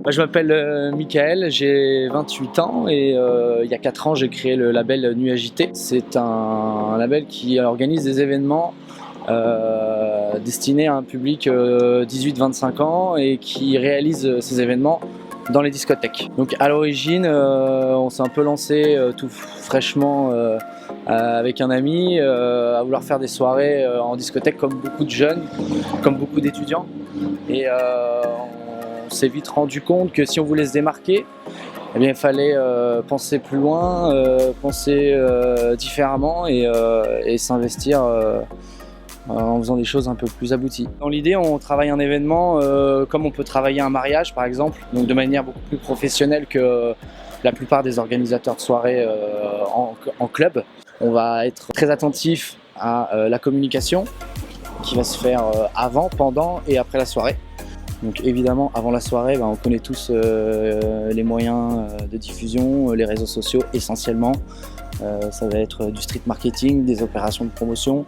Je m'appelle Michael, j'ai 28 ans et il y a 4 ans j'ai créé le label Nuit Agitée. C'est un label qui organise des événements destinés à un public 18-25 ans et qui réalise ces événements dans les discothèques. Donc à l'origine on s'est un peu lancé tout fraîchement avec un ami à vouloir faire des soirées en discothèque comme beaucoup de jeunes, comme beaucoup d'étudiants. Et on s'est vite rendu compte que si on voulait se démarquer, eh bien, il fallait penser plus loin, penser différemment et s'investir en faisant des choses un peu plus abouties. Dans l'idée, on travaille un événement comme on peut travailler un mariage par exemple, donc de manière beaucoup plus professionnelle que la plupart des organisateurs de soirées en club. On va être très attentif à la communication qui va se faire avant, pendant et après la soirée. Donc évidemment, avant la soirée, on connaît tous les moyens de diffusion, les réseaux sociaux essentiellement. Ça va être du street marketing, des opérations de promotion.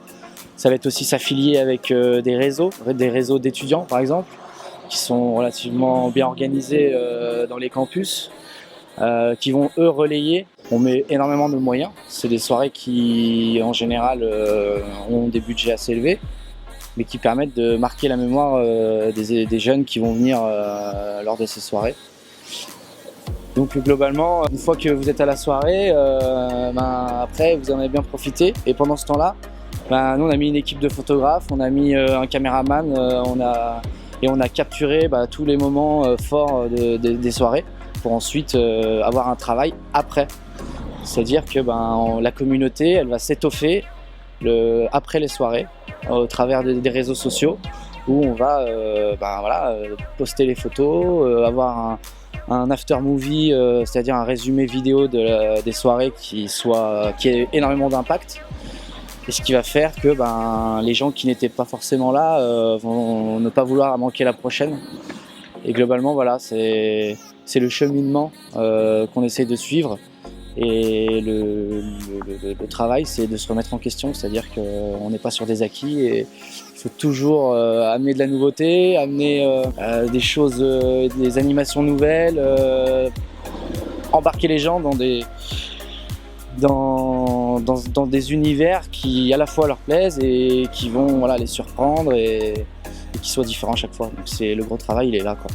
Ça va être aussi s'affilier avec des réseaux d'étudiants par exemple, qui sont relativement bien organisés dans les campus, qui vont eux relayer. On met énormément de moyens. C'est des soirées qui en général ont des budgets assez élevés, mais qui permettent de marquer la mémoire des jeunes qui vont venir lors de ces soirées. Donc globalement, une fois que vous êtes à la soirée, après vous en avez bien profité. Et pendant ce temps-là, nous on a mis une équipe de photographes, on a mis un caméraman, on a capturé tous les moments forts des soirées pour ensuite avoir un travail après. C'est-à-dire que la communauté elle va s'étoffer après les soirées au travers des réseaux sociaux où on va poster les photos, avoir un after movie, c'est-à-dire un résumé vidéo des soirées qui ait énormément d'impact, et ce qui va faire que les gens qui n'étaient pas forcément là vont ne pas vouloir manquer la prochaine. Et globalement voilà, c'est le cheminement qu'on essaye de suivre. Et le travail, c'est de se remettre en question, c'est-à-dire qu'on n'est pas sur des acquis et il faut toujours amener de la nouveauté, amener des choses, des animations nouvelles, embarquer les gens dans des univers qui à la fois leur plaisent et qui vont les surprendre et qui soient différents à chaque fois. Donc le gros travail, il est là, quoi.